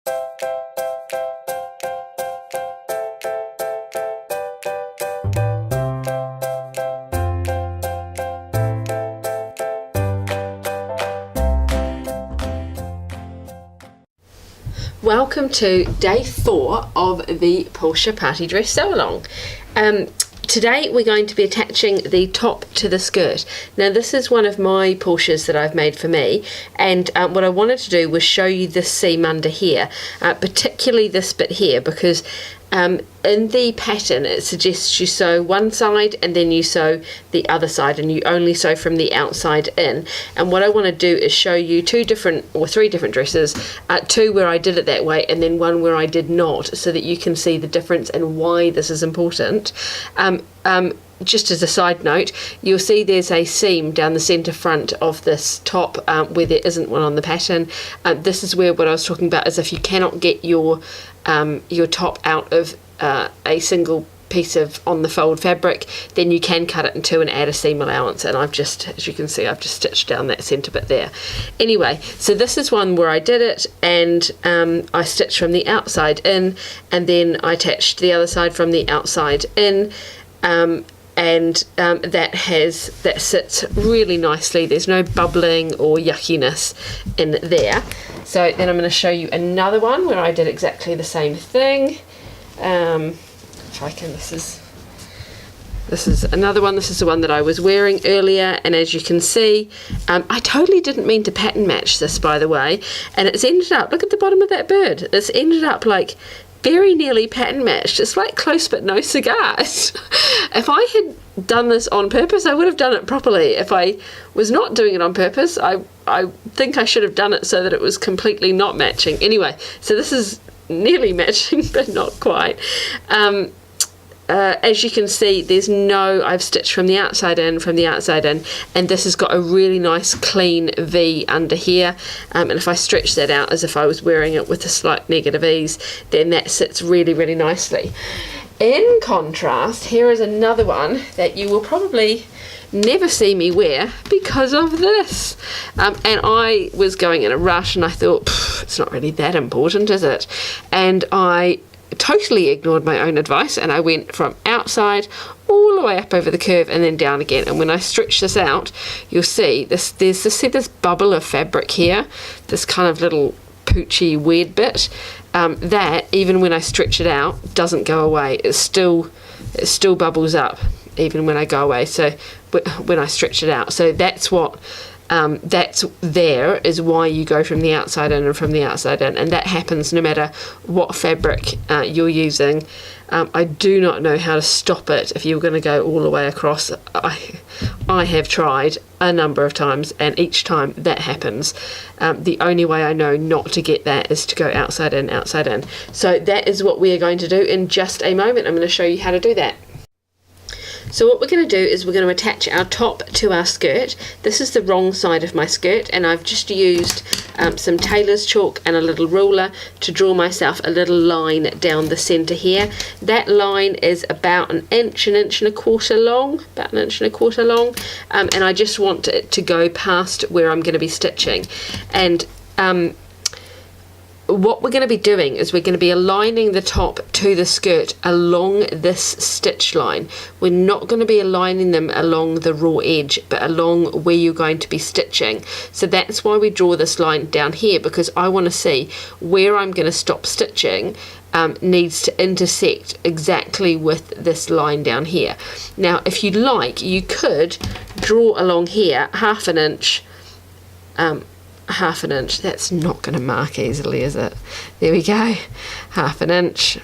Welcome to day 4 of the Portia Party Dress Sew Along. Today we're going to be attaching the top to the skirt. Now this is one of my Portias that I've made for me, and what I wanted to do was show you this seam under here, particularly this bit here, because in the pattern it suggests you sew one side and then you sew the other side, and you only sew from the outside in. And what I want to do is show you 3 different dresses, 2 where I did it that way and then 1 where I did not, so that you can see the difference and why this is important. Just as a side note, you'll see there's a seam down the centre front of this top where there isn't one on the pattern. This is where what I was talking about is if you cannot get your top out of a single piece of on the fold fabric, then you can cut it in 2 and add a seam allowance, and I've just, as you can see, I've just stitched down that centre bit there. Anyway, so this is one where I did it, and I stitched from the outside in, and then I attached the other side from the outside in, that sits really nicely. There's no bubbling or yuckiness in there. So then I'm going to show you another one where I did exactly the same thing. If I can, this is another one. This is the one that I was wearing earlier, and as you can see, I totally didn't mean to pattern match this, by the way, and it's ended up, look at the bottom of that bird, it's ended up like very nearly pattern matched. It's like close but no cigars. If I had done this on purpose, I would have done it properly. If I was not doing it on purpose, I think I should have done it so that it was completely not matching. Anyway, so this is nearly matching but not quite. As you can see, there's I've stitched from the outside in, and this has got a really nice clean V under here, and if I stretch that out as if I was wearing it with a slight negative ease, then that sits really, really nicely. In contrast, here is another one that you will probably never see me wear because of this, and I was going in a rush and I thought, it's not really that important, is it? And I totally ignored my own advice, and I went from outside all the way up over the curve and then down again. And when I stretch this out, you'll see there's this bubble of fabric here, this kind of little poochy weird bit, that even when I stretch it out doesn't go away. It still bubbles up even when I go away, so when I stretch it out. So that's what is why you go from the outside in and from the outside in, and that happens no matter what fabric you're using. I do not know how to stop it if you're going to go all the way across. I have tried a number of times, and each time that happens. The only way I know not to get that is to go outside in, outside in. So that is what we are going to do in just a moment. I'm going to show you how to do that. So what we're going to do is we're going to attach our top to our skirt. This is the wrong side of my skirt, and I've just used some tailor's chalk and a little ruler to draw myself a little line down the centre here. That line is about an inch and a quarter long, and I just want it to go past where I'm going to be stitching. And what we're going to be doing is we're going to be aligning the top to the skirt along this stitch line. We're not going to be aligning them along the raw edge, but along where you're going to be stitching. So that's why we draw this line down here, because I want to see where I'm going to stop stitching needs to intersect exactly with this line down here. Now if you'd like, you could draw along here half an inch, that's not going to mark easily, is it? There we go, half an inch.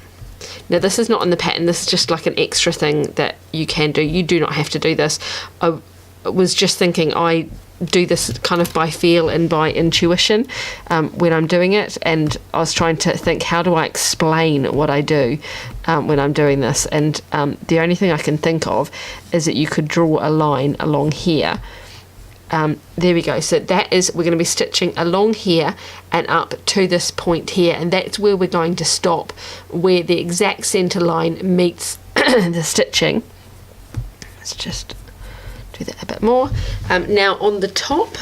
Now this is not in the pattern, this is just like an extra thing that you can do. You do not have to do this. I was just thinking I do this kind of by feel and by intuition when I'm doing it, and I was trying to think, how do I explain what I do when I'm doing this, and the only thing I can think of is that you could draw a line along here. There we go. So that is, we're going to be stitching along here and up to this point here, and that's where we're going to stop, where the exact center line meets the stitching. Let's just do that a bit more. Now on the top,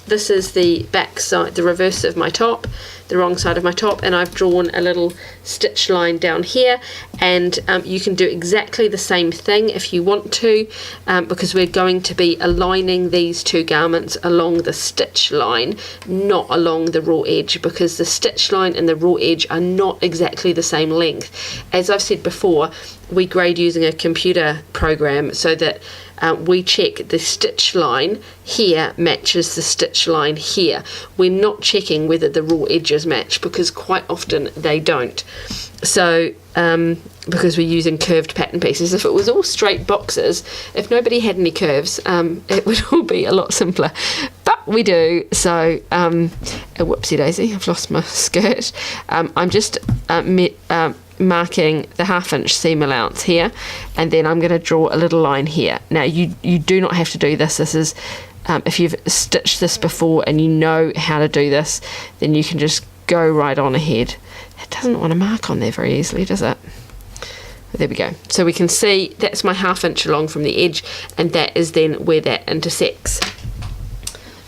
this is the back side, the reverse of my top. the wrong side of my top, and I've drawn a little stitch line down here, and you can do exactly the same thing if you want to, because we're going to be aligning these two garments along the stitch line, not along the raw edge, because the stitch line and the raw edge are not exactly the same length. As I've said before, we grade using a computer program so that we check the stitch line here matches the stitch line here. We're not checking whether the raw edges match, because quite often they don't. So because we're using curved pattern pieces, if it was all straight boxes, if nobody had any curves, it would all be a lot simpler, but we do. So whoopsie daisy, I've lost my skirt. I'm just marking the 1/2 inch seam allowance here, and then I'm going to draw a little line here. Now you do not have to do this. This is if you've stitched this before and you know how to do this, then you can just go right on ahead. It doesn't want to mark on there very easily, does it? There we go. So we can see that's my 1/2 inch along from the edge, and that is then where that intersects.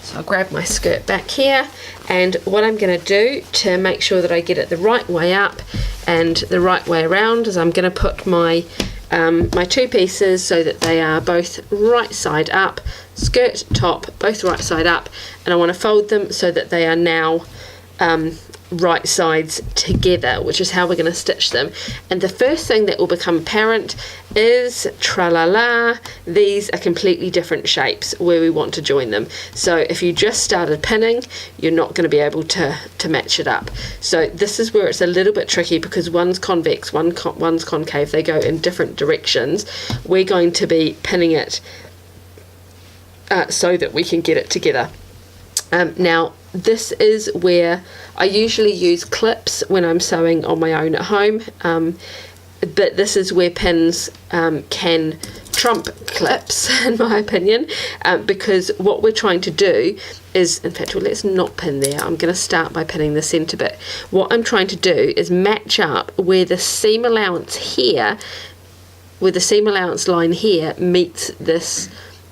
So I'll grab my skirt back here, and what I'm going to do to make sure that I get it the right way up and the right way around is I'm going to put my my two pieces so that they are both right side up, skirt, top, both right side up, and I want to fold them so that they are now right sides together, which is how we're going to stitch them. And the first thing that will become apparent is, tra-la-la, these are completely different shapes where we want to join them. So if you just started pinning, you're not going to be able to match it up. So this is where it's a little bit tricky, because one's convex, one's concave, they go in different directions. We're going to be pinning it so that we can get it together. Now this is where I usually use clips when I'm sewing on my own at home, but this is where pins can trump clips in my opinion, because what we're trying to do is, in fact, well, let's not pin there. I'm going to start by pinning the centre bit. What I'm trying to do is match up where the seam allowance here, where the seam allowance line here meets this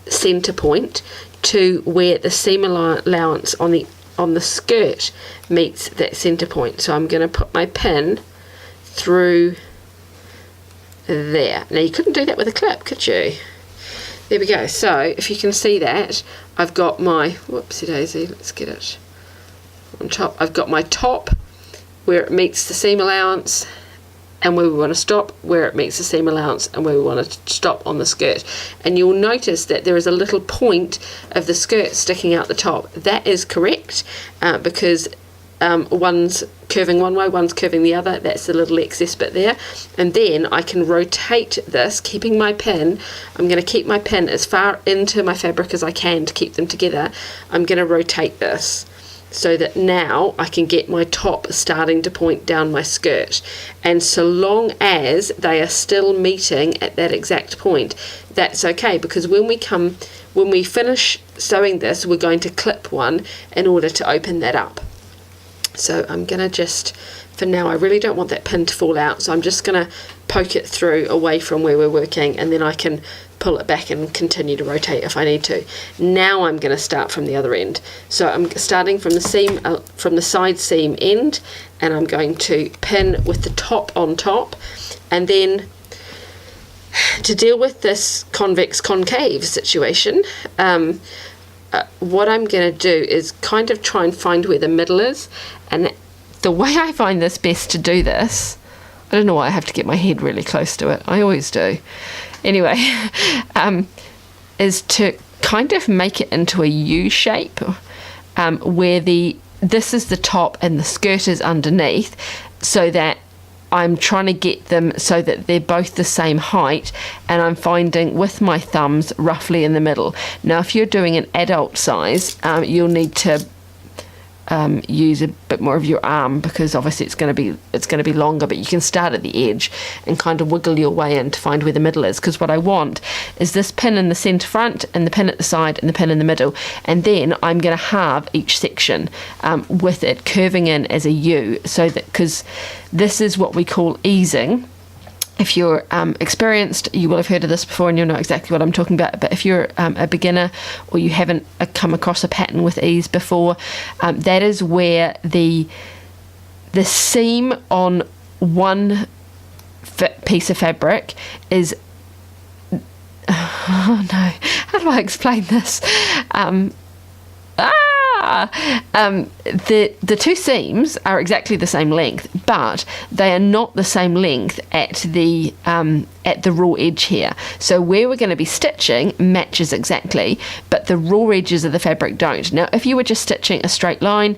centre point, to where the seam allowance on the skirt meets that centre point. So I'm going to put my pin through there. Now you couldn't do that with a clip, could you? There we go. So if you can see that, I've got my, whoopsie daisy, let's get it on top. I've got my top where it meets the seam allowance and where we want to stop, where it meets the seam allowance and where we want to stop on the skirt. And you'll notice that there is a little point of the skirt sticking out the top. That is correct, because one's curving one way, one's curving the other. That's the little excess bit there. And then I can rotate this, keeping my pin. I'm going to keep my pin as far into my fabric as I can to keep them together. I'm going to rotate this so that now I can get my top starting to point down my skirt. And so long as they are still meeting at that exact point, that's okay, because when we finish sewing this, we're going to clip one in order to open that up. So I'm going to just, for now, I really don't want that pin to fall out, so I'm just going to poke it through away from where we're working, and then I can pull it back and continue to rotate if I need to. Now I'm going to start from the other end. So I'm starting from the seam, from the side seam end, and I'm going to pin with the top on top, and then to deal with this convex concave situation, what I'm going to do is kind of try and find where the middle is. And the way I find this best to do this, I don't know why I have to get my head really close to it, I always do anyway, is to kind of make it into a U shape, where this is the top and the skirt is underneath, so that I'm trying to get them so that they're both the same height, and I'm finding with my thumbs roughly in the middle. Now if you're doing an adult size, you'll need to use a bit more of your arm, because obviously it's going to be longer, but you can start at the edge and kind of wiggle your way in to find where the middle is, because what I want is this pin in the centre front and the pin at the side and the pin in the middle, and then I'm going to halve each section with it curving in as a U, so that, because this is what we call easing. If you're experienced, you will have heard of this before and you'll know exactly what I'm talking about. But if you're a beginner, or you haven't come across a pattern with ease before, that is where the the seam on one piece of fabric is oh no, how do I explain this? The two seams are exactly the same length, but they are not the same length at the raw edge here. So where we're going to be stitching matches exactly, but the raw edges of the fabric don't. Now, if you were just stitching a straight line,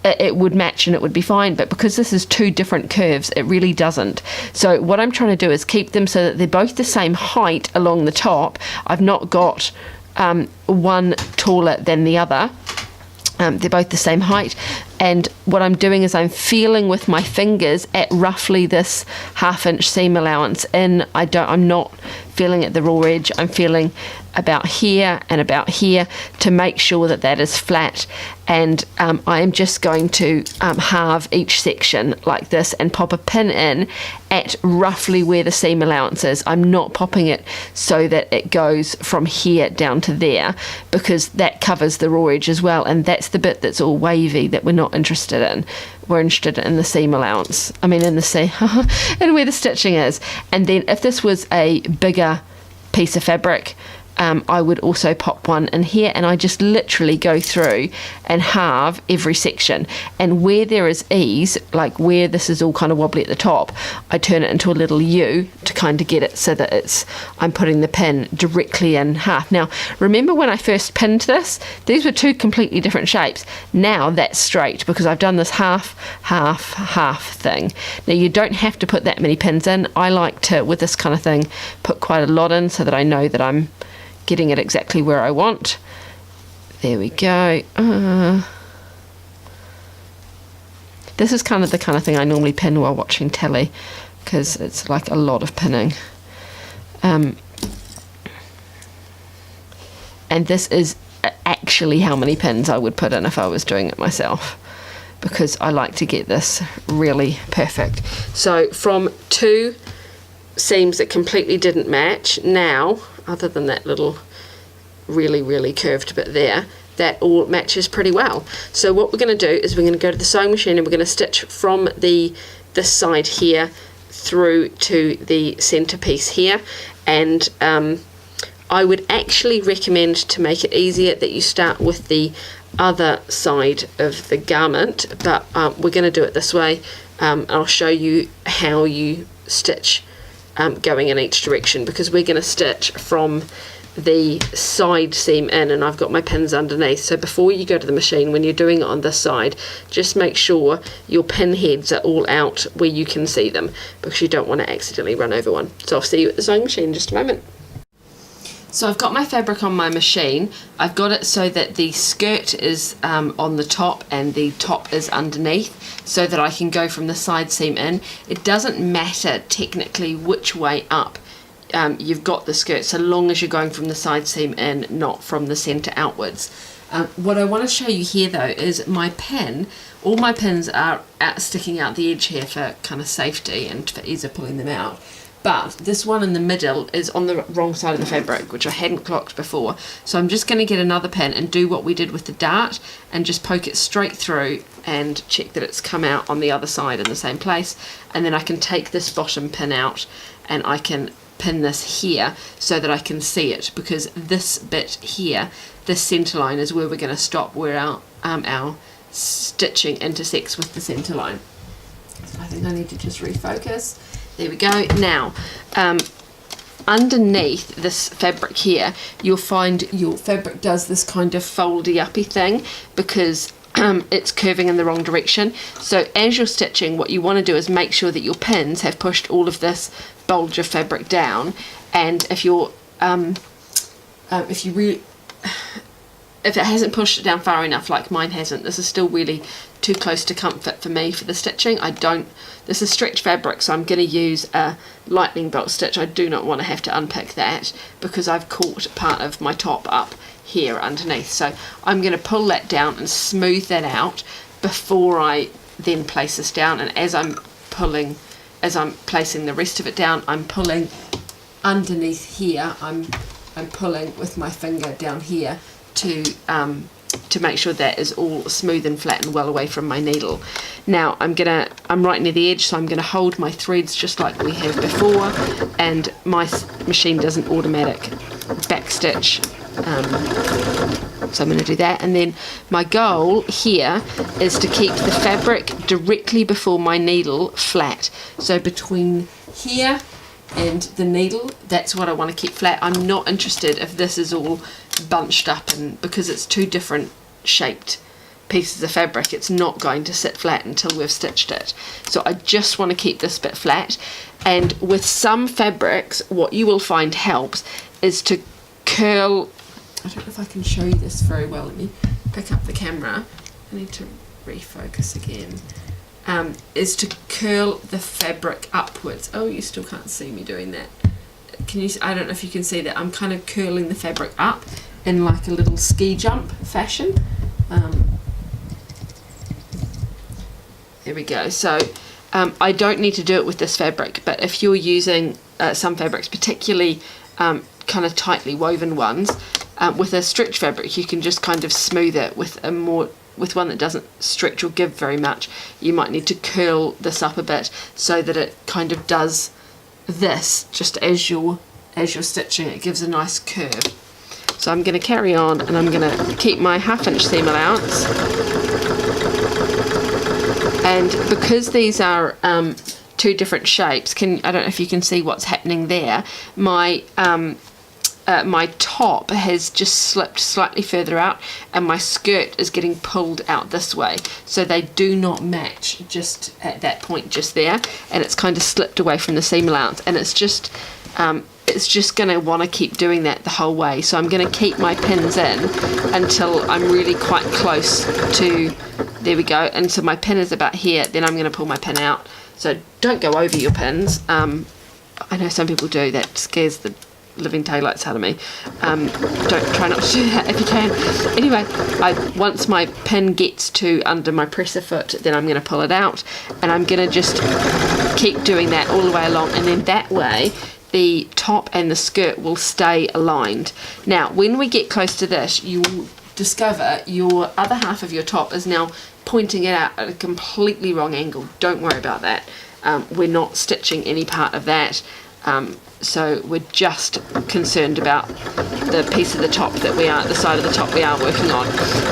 it would match and it would be fine, but because this is two different curves, it really doesn't. So what I'm trying to do is keep them so that they're both the same height along the top. I've not got one taller than the other. They're both the same height, and what I'm doing is I'm feeling with my fingers at roughly this 1/2 inch seam allowance in. I'm not feeling at the raw edge. I'm feeling about here and about here to make sure that that is flat, and I am just going to halve each section like this and pop a pin in at roughly where the seam allowance is. I'm not popping it so that it goes from here down to there, because that covers the raw edge as well, and that's the bit that's all wavy that we're not interested in. We're interested in the seam allowance, in the seam and where the stitching is. And then if this was a bigger piece of fabric, I would also pop one in here, and I just literally go through and halve every section, and where there is ease, like where this is all kind of wobbly at the top, I turn it into a little U to kind of get it so that I'm putting the pin directly in half. Now remember when I first pinned this, these were two completely different shapes. Now that's straight because I've done this half thing. Now you don't have to put that many pins in. I like to, with this kind of thing, put quite a lot in so that I know that I'm getting it exactly where I want. There we go. This is kind of the kind of thing I normally pin while watching telly, because it's like a lot of pinning. And this is actually how many pins I would put in if I was doing it myself, because I like to get this really perfect. So from two seams that completely didn't match, now other than that little really curved bit there, that all matches pretty well. So what we're going to do is we're going to go to the sewing machine and we're going to stitch from this side here through to the center piece here. And I would actually recommend, to make it easier, that you start with the other side of the garment, but we're going to do it this way. I'll show you how you stitch going in each direction, because we're going to stitch from the side seam in, and I've got my pins underneath. So before you go to the machine, when you're doing it on this side, just make sure your pin heads are all out where you can see them, because you don't want to accidentally run over one. So I'll see you at the sewing machine in just a moment. So I've got my fabric on my machine. I've got it so that the skirt is on the top and the top is underneath, so that I can go from the side seam in. It doesn't matter technically which way up you've got the skirt, so long as you're going from the side seam in, not from the centre outwards. What I want to show you here though is my pin. All my pins are sticking out the edge here for kind of safety and for ease of pulling them out. But this one in the middle is on the wrong side of the fabric, which I hadn't clocked before. So I'm just going to get another pin and do what we did with the dart and just poke it straight through and check that it's come out on the other side in the same place. And then I can take this bottom pin out and I can pin this here so that I can see it, because this bit here, this centre line, is where we're going to stop, where our stitching intersects with the centre line. So I think I need to just refocus. There we go. Now, underneath this fabric here, you'll find your fabric does this kind of foldy-uppy thing, because it's curving in the wrong direction. So as you're stitching, what you want to do is make sure that your pins have pushed all of this bulge of fabric down, and if it hasn't pushed it down far enough, like mine hasn't, this is still really too close to comfort for me for the stitching. This is stretch fabric, so I'm going to use a lightning bolt stitch. I do not want to have to unpick that, because I've caught part of my top up here underneath. So I'm going to pull that down and smooth that out before I then place this down. And as I'm placing the rest of it down, I'm pulling underneath here. I'm pulling with my finger down here to to make sure that is all smooth and flat and well away from my needle. Now I'm right near the edge, so I'm gonna hold my threads just like we have before, and my machine does an automatic back stitch. So I'm going to do that, and then my goal here is to keep the fabric directly before my needle flat. So between here and the needle, that's what I want to keep flat. I'm not interested if this is all bunched up, and because it's two different shaped pieces of fabric, it's not going to sit flat until we've stitched it. So I just want to keep this bit flat. And with some fabrics, what you will find helps is to curl. I don't know if I can show you this very well. Let me pick up the camera. I need to refocus again. Is to curl the fabric upwards. Oh, you still can't see me doing that. Can you? I don't know if you can see that. I'm kind of curling the fabric up in like a little ski jump fashion. There we go. So I don't need to do it with this fabric, but if you're using some fabrics, particularly kind of tightly woven ones, with a stretch fabric, you can just kind of smooth it. With one that doesn't stretch or give very much, you might need to curl this up a bit so that it kind of does this just as you're stitching. It gives a nice curve. So I'm going to carry on, and I'm going to keep my 1/2 inch seam allowance, and because these are two different shapes, I don't know if you can see what's happening there. My top has just slipped slightly further out, and my skirt is getting pulled out this way, so they do not match just at that point just there, and it's kind of slipped away from the seam allowance, and it's just going to want to keep doing that the whole way. So I'm going to keep my pins in until I'm really quite close to, there we go, and so my pin is about here. Then I'm going to pull my pin out. So don't go over your pins. I know some people do, that scares the living taillights out of me. Try not to do that if you can. Anyway, once my pin gets to under my presser foot, then I'm going to pull it out, and I'm going to just keep doing that all the way along, and then that way the top and the skirt will stay aligned. Now when we get close to this, you will discover your other half of your top is now pointing it out at a completely wrong angle. Don't worry about that. We're not stitching any part of that. So we're just concerned about the piece of the top that we are, the side of the top we are working on.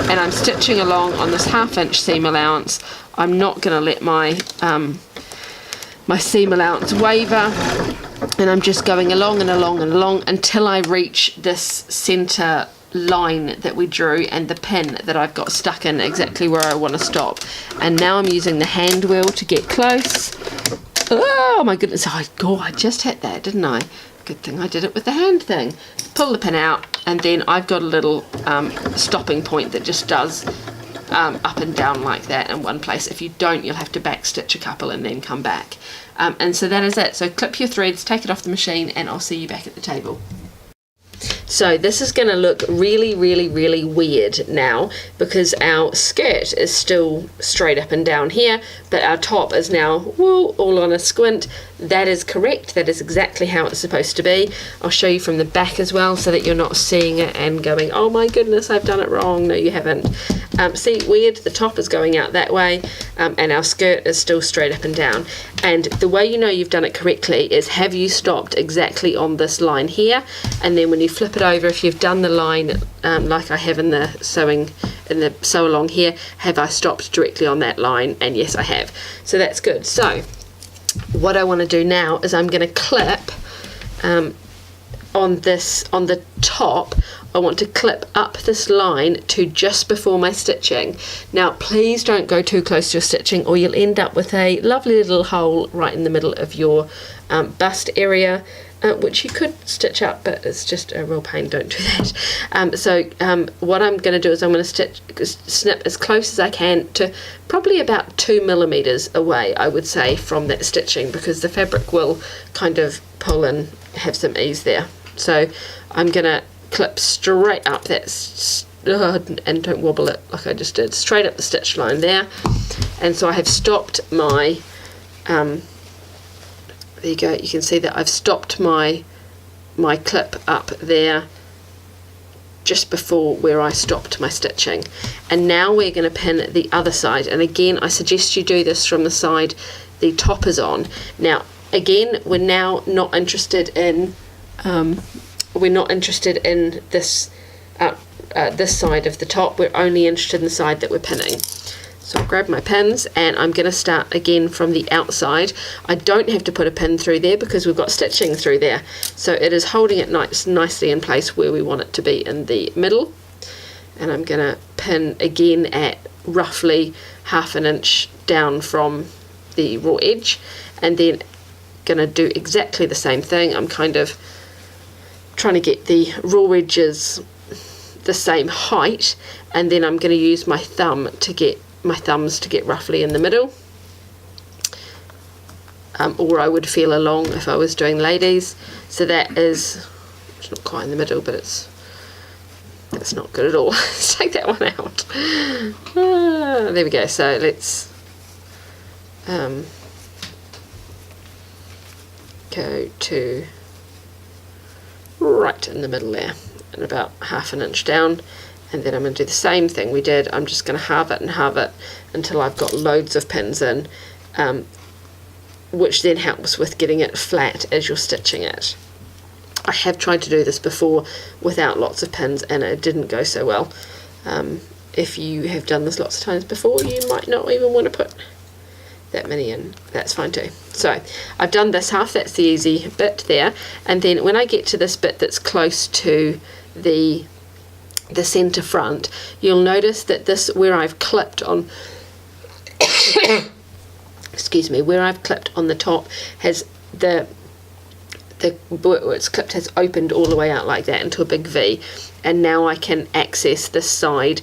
And I'm stitching along on this 1/2 inch seam allowance. I'm not going to let my my seam allowance waver, and I'm just going along and along and along until I reach this center line that we drew and the pin that I've got stuck in exactly where I want to stop. And now I'm using the hand wheel to get close. Oh my goodness, I just hit that, didn't I? Good thing I did it with the hand thing. Pull the pin out, and then I've got a little stopping point that just does up and down like that in one place. If you don't, you'll have to back stitch a couple and then come back. And so that is it. So clip your threads, take it off the machine, and I'll see you back at the table. So this is going to look really, really, really weird now, because our skirt is still straight up and down here, but our top is now all on a squint. That is correct. That is exactly how it's supposed to be. I'll show you from the back as well, so that you're not seeing it and going, oh my goodness, I've done it wrong. No, you haven't. See, weird, the top is going out that way, and our skirt is still straight up and down. And the way you know you've done it correctly is, have you stopped exactly on this line here, and then when you flip it over, if you've done the line like I have in the sew along here, have I stopped directly on that line? And yes, I have. So that's good. So what I want to do now is I'm going to clip on the top. I want to clip up this line to just before my stitching. Now please don't go too close to your stitching, or you'll end up with a lovely little hole right in the middle of your bust area, which you could stitch up, but it's just a real pain. Don't do that. So what I'm going to do is I'm going to snip as close as I can to probably about 2 millimeters away, I would say, from that stitching, because the fabric will kind of pull and have some ease there. So I'm going to clip straight up that, and don't wobble it like I just did, straight up the stitch line there. And so I have stopped my there you go, you can see that I've stopped my clip up there just before where I stopped my stitching. And now we're going to pin the other side, and again I suggest you do this from the side the top is on. Now again, we're now not interested in this this side of the top. We're only interested in the side that we're pinning. So I'll grab my pins, and I'm going to start again from the outside. I don't have to put a pin through there because we've got stitching through there, so it is holding it nicely in place where we want it to be in the middle. And I'm going to pin again at roughly 1/2 inch down from the raw edge, and then going to do exactly the same thing. I'm kind of trying to get the raw edges the same height, and then I'm going to use my thumbs to get roughly in the middle, or I would feel along if I was doing ladies. So that is, it's not quite in the middle, but that's not good at all. Let's take that one out. There we go. So let's go to right in the middle there, and about 1/2 inch down. And then I'm going to do the same thing we did. I'm just going to halve it and halve it until I've got loads of pins in, which then helps with getting it flat as you're stitching it. I have tried to do this before without lots of pins, and it didn't go so well. If you have done this lots of times before, you might not even want to put that many in. That's fine too. So I've done this half, that's the easy bit there, and then when I get to this bit that's close to the center front, you'll notice that this, where I've clipped on excuse me, where I've clipped on the top, has where it's clipped has opened all the way out like that into a big V, and now I can access this side.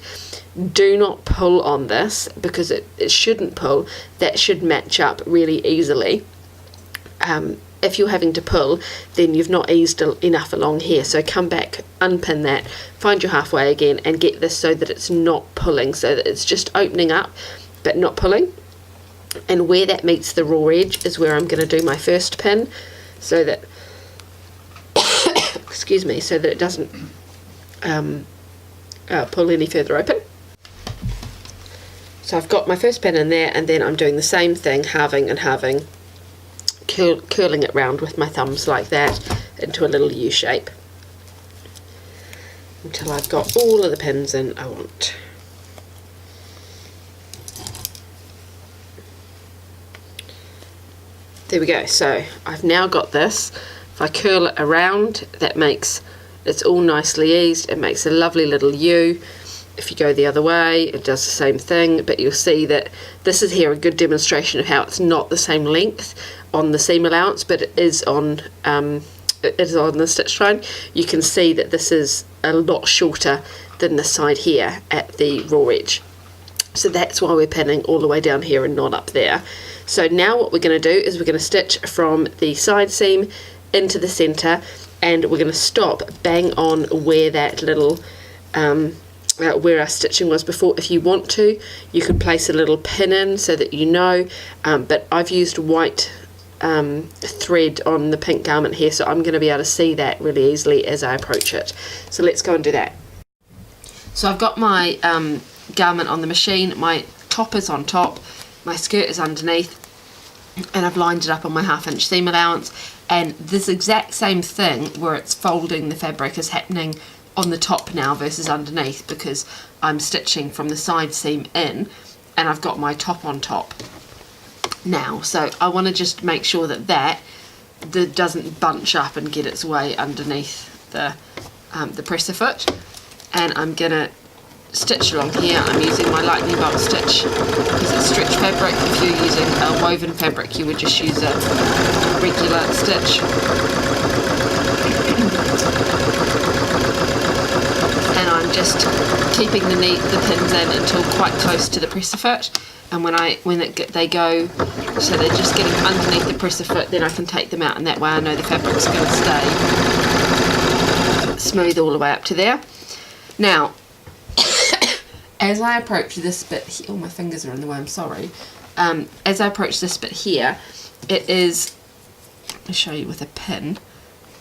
Do not pull on this because it shouldn't pull. That should match up really easily. If you're having to pull, then you've not eased enough along here, so come back, unpin that, find your halfway again, and get this so that it's not pulling, so that it's just opening up but not pulling. And where that meets the raw edge is where I'm going to do my first pin, so that excuse me, so that it doesn't pull any further open. So I've got my first pin in there, and then I'm doing the same thing, halving and halving, curling it round with my thumbs like that into a little U shape until I've got all of the pins in I want. There we go. So I've now got this. If I curl it around, that makes it's all nicely eased. It makes a lovely little U. If you go the other way, it does the same thing, but you'll see that this is here a good demonstration of how it's not the same length on the seam allowance, but it is on the stitch line. You can see that this is a lot shorter than the side here at the raw edge. So that's why we're pinning all the way down here and not up there. So now what we're going to do is we're going to stitch from the side seam into the center, and we're going to stop bang on where that little where our stitching was before. If you want to, you could place a little pin in so that you know, but I've used white thread on the pink garment here, so I'm going to be able to see that really easily as I approach it. So let's go and do that. So I've got my garment on the machine, my top is on top, my skirt is underneath, and I've lined it up on my 1/2 inch seam allowance, and this exact same thing where it's folding the fabric is happening on the top now versus underneath, because I'm stitching from the side seam in and I've got my top on top now. So I want to just make sure that that doesn't bunch up and get its way underneath the presser foot, and I'm gonna stitch along here. I'm using my lightning bolt stitch because it's stretch fabric. If you're using a woven fabric, you would just use a regular stitch. And I'm just keeping the pins in until quite close to the presser foot, and they go, so they're just getting underneath the presser foot, then I can take them out, and that way I know the fabric's going to stay smooth all the way up to there. Now as I approach this bit here, oh, my fingers are in the way, I'm sorry. As I approach this bit here, it is, let me show you with a pin,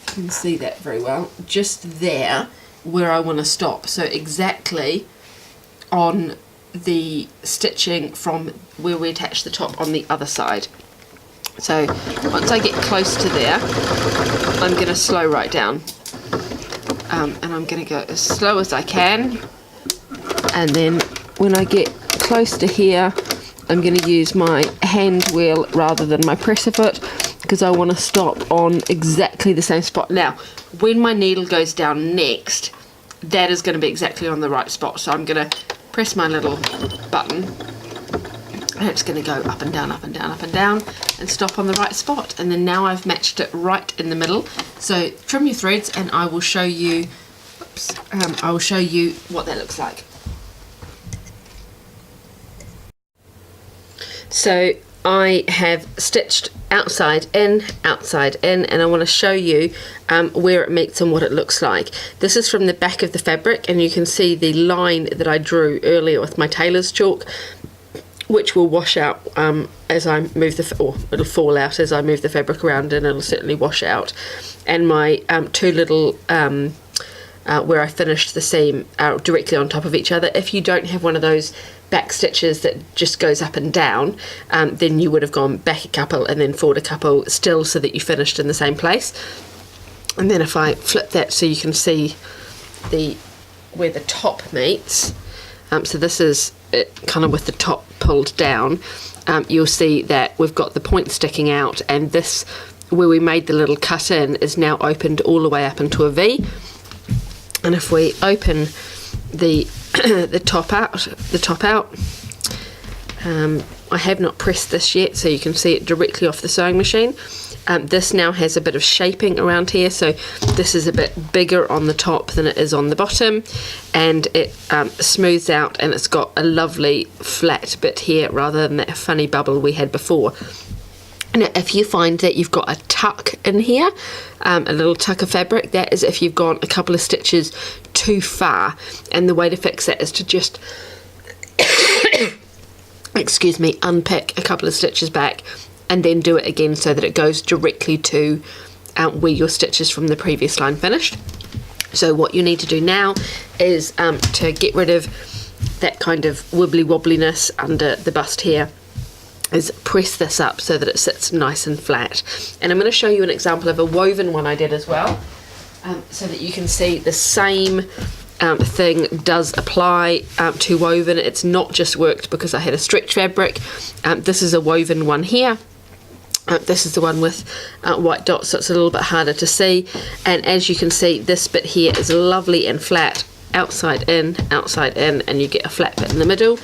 you can see that very well, just there where I want to stop, so exactly on the stitching from where we attach the top on the other side. So once I get close to there, I'm going to slow right down, and I'm going to go as slow as I can, and then when I get close to here, I'm going to use my hand wheel rather than my presser foot, because I want to stop on exactly the same spot. Now when my needle goes down next, that is going to be exactly on the right spot, so I'm going to press my little button, and it's going to go up and down, up and down, up and down, and stop on the right spot. And then now I've matched it right in the middle. So trim your threads, and I will show you. I will show you what that looks like. So I have stitched outside in, and I want to show you where it meets and what it looks like. This is from the back of the fabric, and you can see the line that I drew earlier with my tailor's chalk, which will wash out as I move or it'll fall out as I move the fabric around, and it'll certainly wash out. And my two little where I finished the seam directly on top of each other. If you don't have one of those back stitches that just goes up and down, then you would have gone back a couple and then forward a couple still, so that you finished in the same place. And then if I flip that so you can see where the top meets, so this is it kind of with the top pulled down, you'll see that we've got the point sticking out, and this where we made the little cut in is now opened all the way up into a V. And if we open the the top out, I have not pressed this yet, so you can see it directly off the sewing machine. This now has a bit of shaping around here, so this is a bit bigger on the top than it is on the bottom, and it smooths out, and it's got a lovely flat bit here rather than that funny bubble we had before. Now, if you find that you've got a tuck in here, a little tuck of fabric, that is if you've gone a couple of stitches too far, and the way to fix that is to just excuse me, unpick a couple of stitches back and then do it again, so that it goes directly to where your stitches from the previous line finished. So what you need to do now is to get rid of that kind of wibbly wobbliness under the bust here, is press this up so that it sits nice and flat. And I'm going to show you an example of a woven one I did as well, so that you can see the same thing does apply to woven. It's not just worked because I had a stretch fabric. This is a woven one here. This is the one with white dots, so it's a little bit harder to see. And as you can see, this bit here is lovely and flat, outside in, and you get a flat bit in the middle.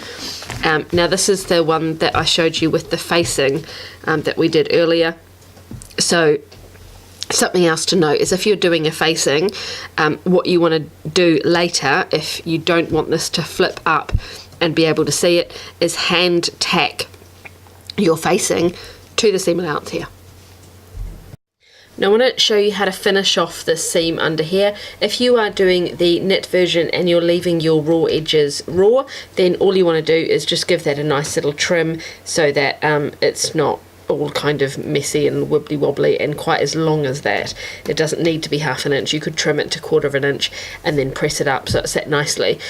Now this is the one that I showed you with the facing that we did earlier. So something else to note is if you're doing a facing, what you want to do later, if you don't want this to flip up and be able to see it, is hand tack your facing to the seam allowance here. Now I want to show you how to finish off this seam under here. If you are doing the knit version and you're leaving your raw edges raw, then all you want to do is just give that a nice little trim, so that it's not all kind of messy and wibbly wobbly and quite as long as that. It doesn't need to be half an inch. You could trim it to 1/4 of an inch and then press it up so it's set nicely.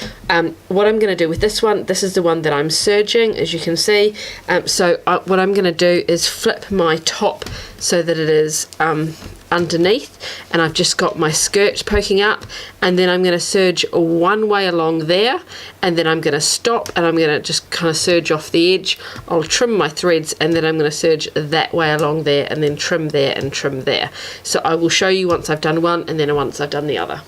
What I'm going to do with this one, this is the one that I'm serging, as you can see. What I'm going to do is flip my top so that it is underneath, and I've just got my skirt poking up, and then I'm going to serge one way along there, and then I'm going to stop, and I'm going to just kind of serge off the edge. I'll trim my threads, and then I'm going to serge that way along there, and then trim there and trim there. So I will show you once I've done one and then once I've done the other.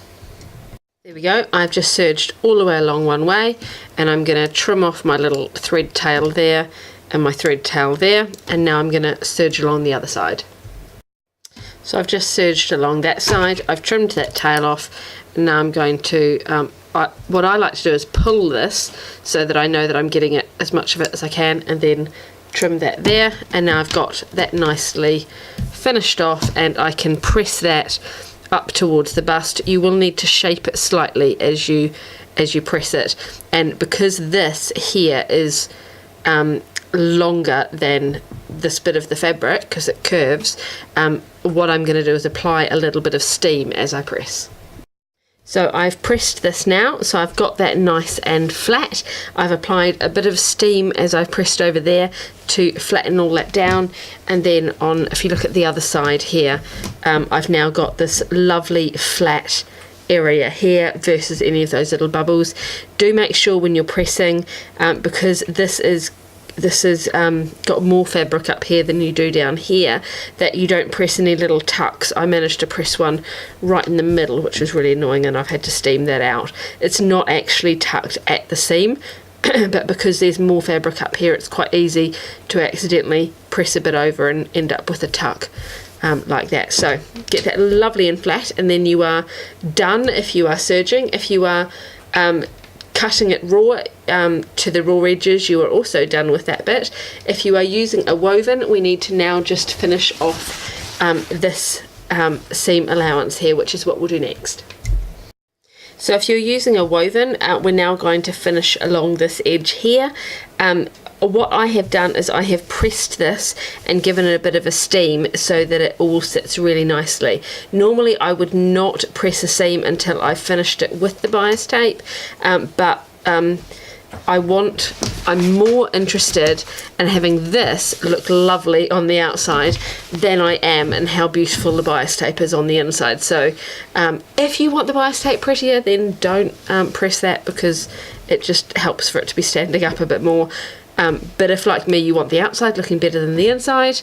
There we go, I've just serged all the way along one way, and I'm going to trim off my little thread tail there and my thread tail there, and now I'm going to serge along the other side. So I've just serged along that side, I've trimmed that tail off, and now I'm going to, what I like to do is pull this so that I know that I'm getting it, as much of it as I can, and then trim that there, and now I've got that nicely finished off, and I can press that up towards the bust. You will need to shape it slightly as you press it, and because this here is longer than this bit of the fabric because it curves, what I'm going to do is apply a little bit of steam as I press. So I've pressed this now, so I've got that nice and flat. I've applied a bit of steam as I've pressed over there to flatten all that down, and then on, if you look at the other side here, I've now got this lovely flat area here versus any of those little bubbles. Do make sure when you're pressing, because this is got more fabric up here than you do down here, that you don't press any little tucks. I managed to press one right in the middle, which was really annoying, and I've had to steam that out. It's not actually tucked at the seam, but because there's more fabric up here, it's quite easy to accidentally press a bit over and end up with a tuck like that. So get that lovely and flat, and then you are done if you are serging. If you are cutting it raw to the raw edges, you are also done with that bit. If you are using a woven, we need to now just finish off this seam allowance here, which is what we'll do next. So if you're using a woven, we're now going to finish along this edge here. What I have done is I have pressed this and given it a bit of a steam so that it all sits really nicely. Normally I would not press a seam until I finished it with the bias tape, but I'm more interested in having this look lovely on the outside than I am in how beautiful the bias tape is on the inside. So if you want the bias tape prettier, then don't press that, because it just helps for it to be standing up a bit more. But if, like me, you want the outside looking better than the inside,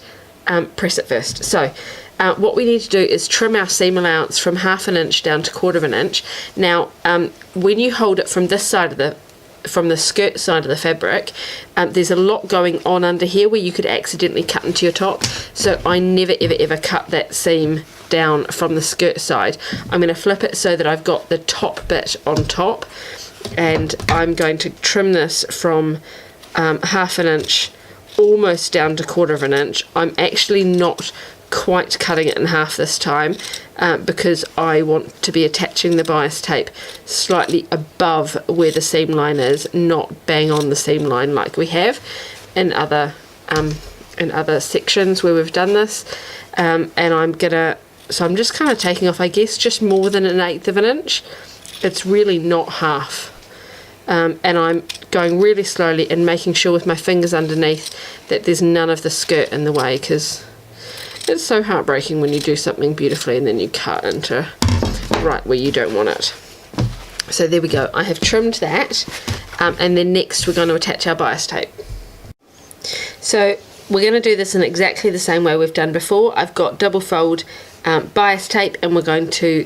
press it first. So what we need to do is trim our seam allowance from 1/2 inch down to 1/4 inch. Now, when you hold it from this side of from the skirt side of the fabric, there's a lot going on under here where you could accidentally cut into your top. So I never ever cut that seam down from the skirt side. I'm going to flip it so that I've got the top bit on top, and I'm going to trim this from 1/2 inch almost down to 1/4 inch. I'm actually not quite cutting it in half this time, because I want to be attaching the bias tape slightly above where the seam line is, not bang on the seam line like we have in other sections where we've done this. And so I'm just kind of taking off, I guess, just more than 1/8 of an inch. It's really not half. And I'm going really slowly and making sure with my fingers underneath that there's none of the skirt in the way, because it's so heartbreaking when you do something beautifully and then you cut into right where you don't want it. So there we go, I have trimmed that, and then next we're going to attach our bias tape. So we're going to do this in exactly the same way we've done before. I've got double fold bias tape, and we're going to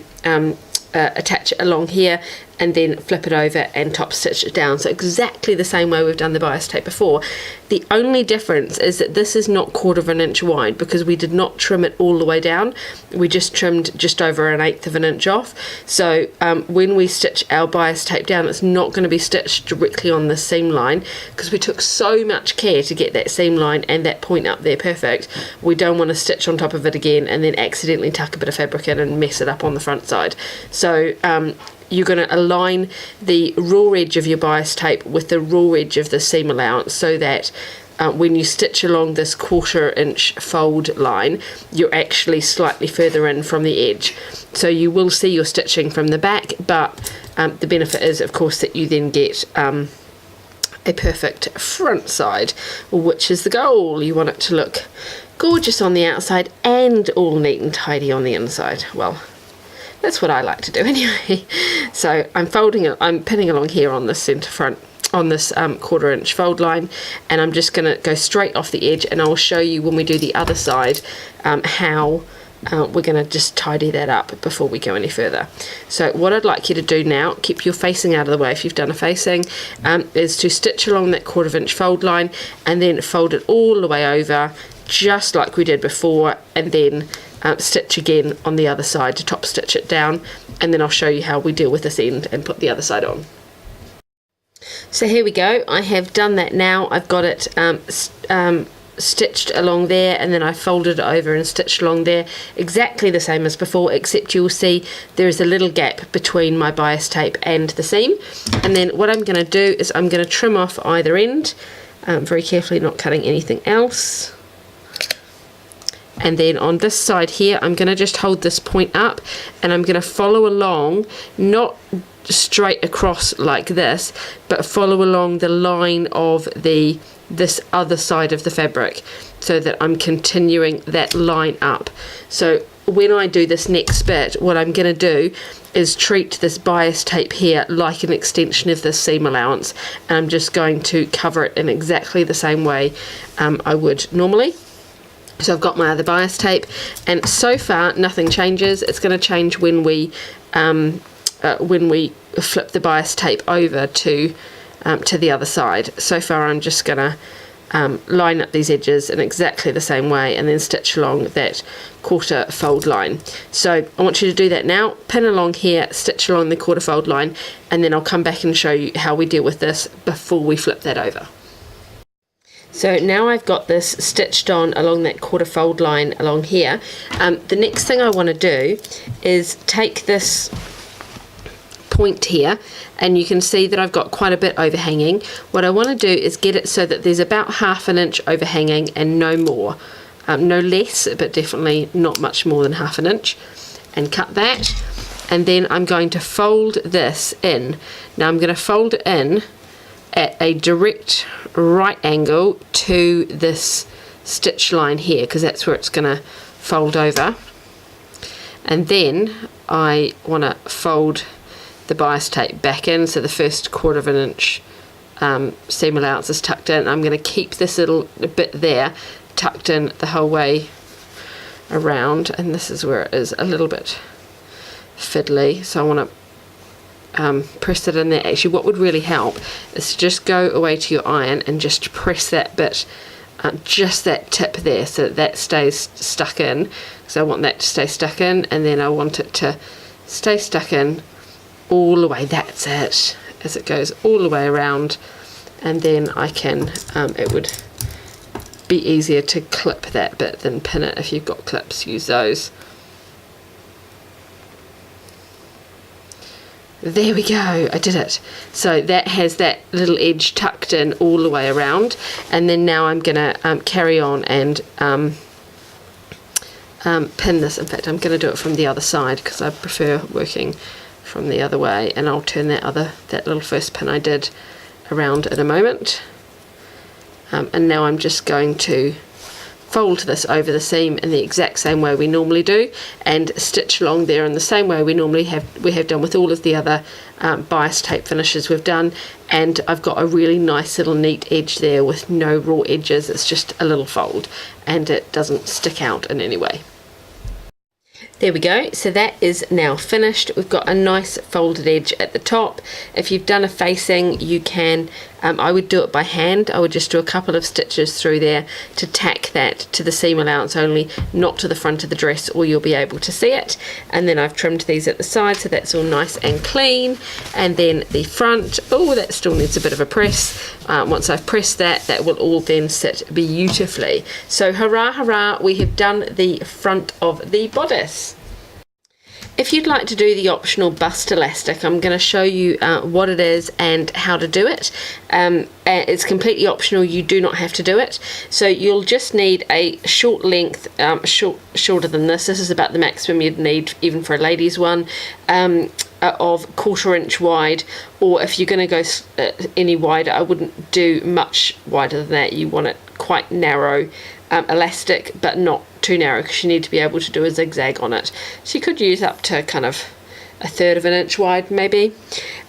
attach it along here and then flip it over and top stitch it down. So exactly the same way we've done the bias tape before. The only difference is that this is not 1/4 inch wide, because we did not trim it all the way down. We just trimmed just over 1/8 of an inch off. So when we stitch our bias tape down, it's not going to be stitched directly on the seam line, because we took so much care to get that seam line and that point up there perfect. We don't want to stitch on top of it again and then accidentally tuck a bit of fabric in and mess it up on the front side. So you're going to align the raw edge of your bias tape with the raw edge of the seam allowance, so that when you stitch along this 1/4 inch fold line, you're actually slightly further in from the edge. So you will see your stitching from the back, but the benefit is, of course, that you then get a perfect front side, which is the goal. You want it to look gorgeous on the outside and all neat and tidy on the inside. Well, that's what I like to do anyway. So I'm pinning along here on this centre front, on this 1/4 inch fold line, and I'm just going to go straight off the edge, and I'll show you when we do the other side how we're going to just tidy that up before we go any further. So what I'd like you to do now, keep your facing out of the way if you've done a facing, is to stitch along that 1/4 inch fold line and then fold it all the way over, just like we did before, and then stitch again on the other side to top stitch it down, and then I'll show you how we deal with this end and put the other side on. So here we go, I have done that now. I've got it stitched along there, and then I folded it over and stitched along there, exactly the same as before, except you'll see there is a little gap between my bias tape and the seam. And then what I'm going to do is I'm going to trim off either end, very carefully, not cutting anything else. and then on this side here I'm going to just hold this point up, and I'm going to follow along, not straight across like this, but follow along the line of this other side of the fabric, so that I'm continuing that line up. So when I do this next bit, what I'm going to do is treat this bias tape here like an extension of this seam allowance, and I'm just going to cover it in exactly the same way I would normally. So I've got my other bias tape, and so far nothing changes. It's going to change when we flip the bias tape over to the other side. So far I'm just going to line up these edges in exactly the same way, and then stitch along that quarter fold line. So I want you to do that now. Pin along here, stitch along the quarter fold line, and then I'll come back and show you how we deal with this before we flip that over. So now I've got this stitched on along that quarter fold line along here. The next thing I want to do is take this point here, and you can see that I've got quite a bit overhanging. What I want to do is get it so that there's about 1/2 inch overhanging and no more, no less, but definitely not much more than 1/2 inch, and cut that. And then I'm going to fold this in. Now I'm going to fold it in at a direct right angle to this stitch line here, because that's where it's going to fold over. And then I want to fold the bias tape back in, so the first 1/4 inch seam allowance is tucked in. I'm going to keep this little bit there tucked in the whole way around, and this is where it is a little bit fiddly, so I want to press it in there. Actually, what would really help is to just go away to your iron and just press that bit, just that tip there, so that stays stuck in, because I want that to stay stuck in, and then I want it to stay stuck in all the way. That's it, as it goes all the way around, and then I can it would be easier to clip that bit than pin it. If you've got clips, use those. There we go, I did it. So that has that little edge tucked in all the way around, and then now I'm gonna carry on and pin this. In fact, I'm gonna do it from the other side because I prefer working from the other way, and I'll turn that little first pin I did around in a moment. And now I'm just going to fold this over the seam in the exact same way we normally do, and stitch along there in the same way we have done with all of the other bias tape finishes we've done. And I've got a really nice little neat edge there with no raw edges. It's just a little fold, and it doesn't stick out in any way. There we go, so that is now finished. We've got a nice folded edge at the top. If you've done a facing, you can, I would do it by hand. I would just do a couple of stitches through there to tack that to the seam allowance only, not to the front of the dress, or you'll be able to see it. And then I've trimmed these at the side, so that's all nice and clean. And then the front, oh, that still needs a bit of a press. Once I've pressed that, that will all then sit beautifully. So hurrah, hurrah, we have done the front of the bodice. If you'd like to do the optional bust elastic, I'm going to show you what it is and how to do it. It's completely optional, you do not have to do it. So you'll just need a short length, shorter than this. This is about the maximum you'd need even for a ladies one, of 1/4 inch wide, or if you're going to go any wider, I wouldn't do much wider than that. You want it quite narrow elastic, but not too narrow, because you need to be able to do a zigzag on it. So you could use up to kind of 1/3 inch wide maybe.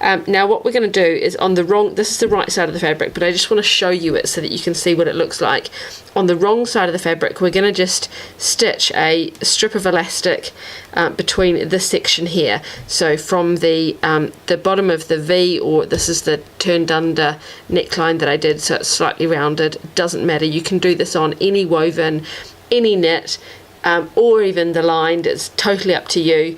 Now what we're going to do is on the wrong, this is the right side of the fabric, but I just want to show you it so that you can see what it looks like. On the wrong side of the fabric, we're going to just stitch a strip of elastic between this section here. So from the bottom of the V, or this is the turned under neckline that I did, so it's slightly rounded, doesn't matter. You can do this on any woven, any knit, or even the lined. It's totally up to you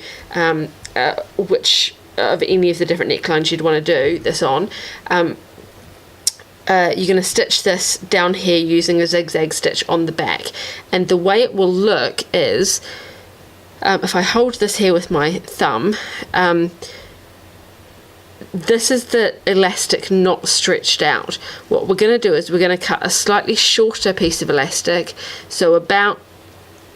which of any of the different necklines you'd want to do this on. You're going to stitch this down here using a zigzag stitch on the back, and the way it will look is, if I hold this here with my thumb, this is the elastic not stretched out. What we're going to do is we're going to cut a slightly shorter piece of elastic, so about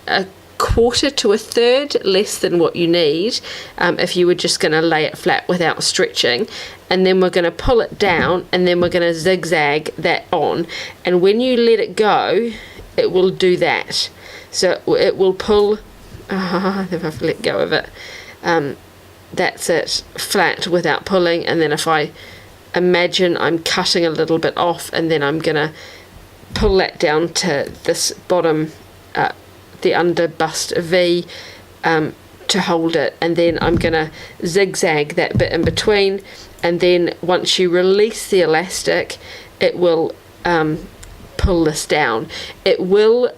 a quarter to a third less than what you need if you were just going to lay it flat without stretching. And then we're going to pull it down, and then we're going to zigzag that on, and when you let it go it will do that. So it will pull if I've let go of it, that's it, flat without pulling. And then if I imagine I'm cutting a little bit off, and then I'm going to pull that down to this bottom, the under bust V, to hold it, and then I'm going to zigzag that bit in between. And then once you release the elastic, it will pull this down. It will,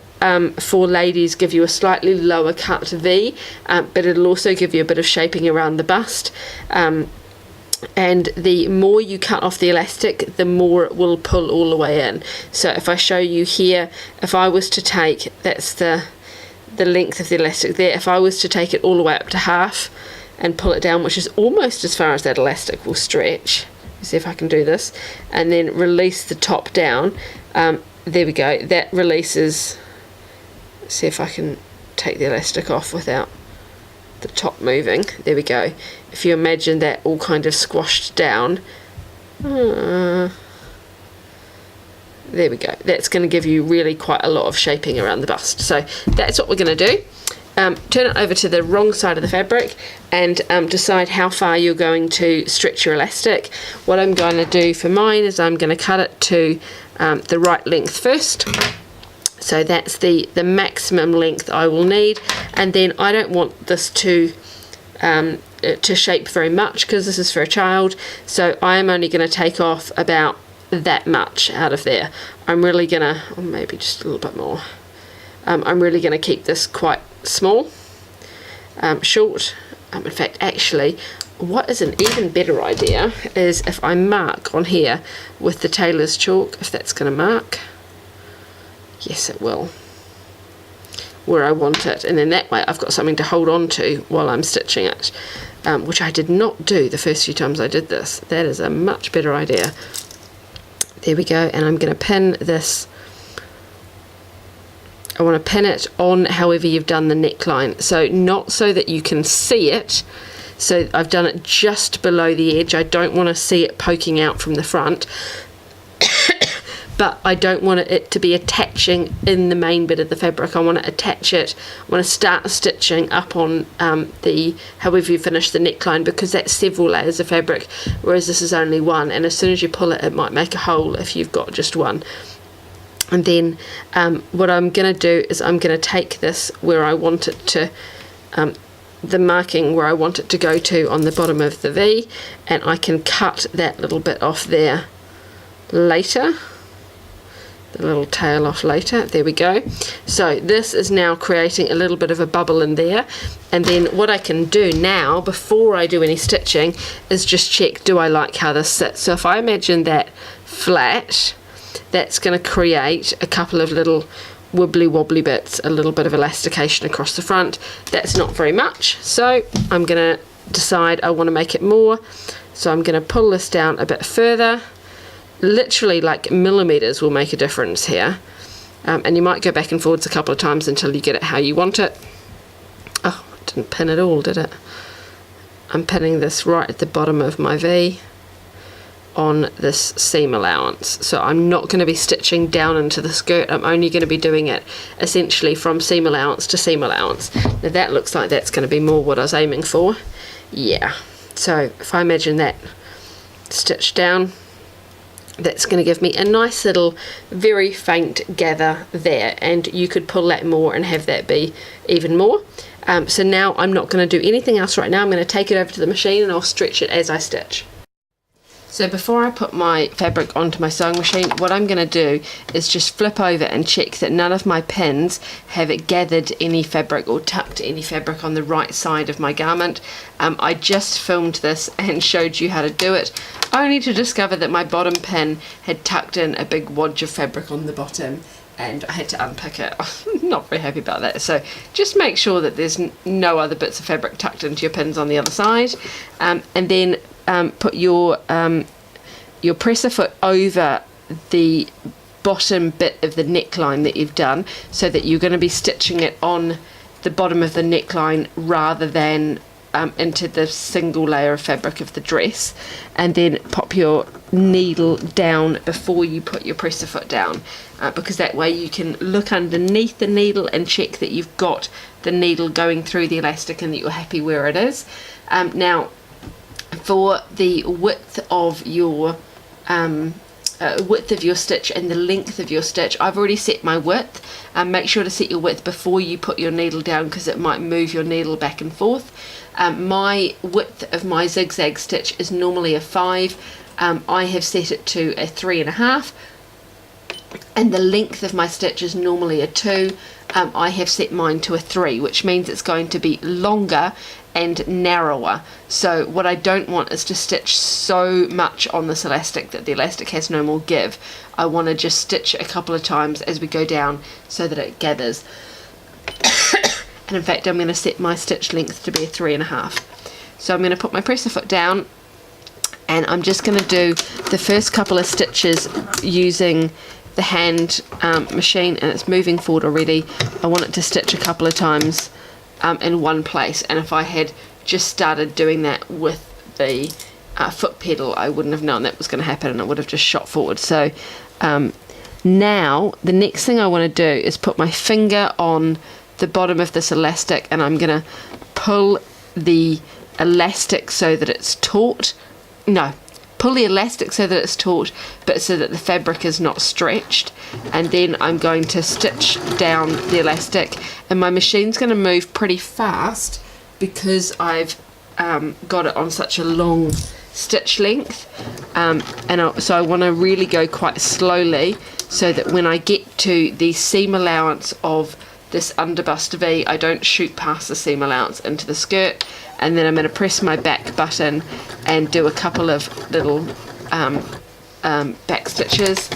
for ladies, give you a slightly lower cut V, but it'll also give you a bit of shaping around the bust. And the more you cut off the elastic, the more it will pull all the way in. So if I show you here, if I was to take, that's the length of the elastic there, if I was to take it all the way up to half and pull it down, which is almost as far as that elastic will stretch, see if I can do this, and then release the top down, there we go, that releases. See if I can take the elastic off without the top moving. There we go. If you imagine that all kind of squashed down, there we go, that's going to give you really quite a lot of shaping around the bust. So that's what we're going to do. Turn it over to the wrong side of the fabric and decide how far you're going to stretch your elastic. What I'm going to do for mine is I'm going to cut it to the right length first. So that's the maximum length I will need, and then I don't want this to shape very much because this is for a child, so I am only going to take off about that much out of there. I'm really going to, or maybe just a little bit more, I'm really going to keep this quite small, short. In fact, actually, what is an even better idea is if I mark on here with the tailor's chalk, if that's going to mark. Yes, it will, where I want it, and then that way I've got something to hold on to while I'm stitching it, which I did not do the first few times I did this. That is a much better idea. There we go, and I'm going to pin this. I want to pin it on however you've done the neckline, so not so that you can see it. So I've done it just below the edge. I don't want to see it poking out from the front. But I don't want it to be attaching in the main bit of the fabric. I want to attach it, I want to start stitching up on however you finish the neckline, because that's several layers of fabric, whereas this is only one, and as soon as you pull it, it might make a hole if you've got just one. And then what I'm going to do is I'm going to take this where I want it to, the marking where I want it to go to on the bottom of the V, and I can cut that little bit off there later. The little tail off later. There we go. So this is now creating a little bit of a bubble in there, and then what I can do now before I do any stitching is just check, do I like how this sits? So if I imagine that flat, that's going to create a couple of little wibbly wobbly bits, a little bit of elastication across the front. That's not very much, so I'm going to decide I want to make it more, so I'm going to pull this down a bit further. Literally like millimeters will make a difference here, and you might go back and forwards a couple of times until you get it how you want it. Oh, I didn't pin it all, did it? I'm pinning this right at the bottom of my V on this seam allowance, so I'm not going to be stitching down into the skirt. I'm only going to be doing it essentially from seam allowance to seam allowance. Now that looks like that's going to be more what I was aiming for. Yeah, so if I imagine that stitched down, that's going to give me a nice little very faint gather there, and you could pull that more and have that be even more. So now I'm not going to do anything else right now. I'm going to take it over to the machine and I'll stretch it as I stitch. So before I put my fabric onto my sewing machine, what I'm going to do is just flip over and check that none of my pins have gathered any fabric or tucked any fabric on the right side of my garment. I just filmed this and showed you how to do it, only to discover that my bottom pin had tucked in a big wadge of fabric on the bottom, and I had to unpick it. I'm not very happy about that. So just make sure that there's no other bits of fabric tucked into your pins on the other side, and then put your presser foot over the bottom bit of the neckline that you've done, so that you're going to be stitching it on the bottom of the neckline rather than into the single layer of fabric of the dress, and then pop your needle down before you put your presser foot down, because that way you can look underneath the needle and check that you've got the needle going through the elastic and that you're happy where it is. Now for the width of your stitch and the length of your stitch, I've already set my width. Make sure to set your width before you put your needle down, because it might move your needle back and forth. My width of my zigzag stitch is normally a 5. I have set it to a 3.5, and the length of my stitch is normally a 2. I have set mine to a 3, which means it's going to be longer and narrower. So what I don't want is to stitch so much on this elastic that the elastic has no more give. I want to just stitch a couple of times as we go down so that it gathers. And in fact, I'm going to set my stitch length to be a 3.5. So I'm going to put my presser foot down, and I'm just going to do the first couple of stitches using the hand machine, and it's moving forward already. I want it to stitch a couple of times in one place, and if I had just started doing that with the foot pedal, I wouldn't have known that was going to happen, and it would have just shot forward. So now the next thing I want to do is put my finger on the bottom of this elastic, and I'm going to pull the elastic so that it's taut. No, pull the elastic so that it's taut, but so that the fabric is not stretched, and then I'm going to stitch down the elastic, and my machine's going to move pretty fast because I've got it on such a long stitch length, so I want to really go quite slowly so that when I get to the seam allowance of this underbust V, I don't shoot past the seam allowance into the skirt, and then I'm going to press my back button and do a couple of little back stitches.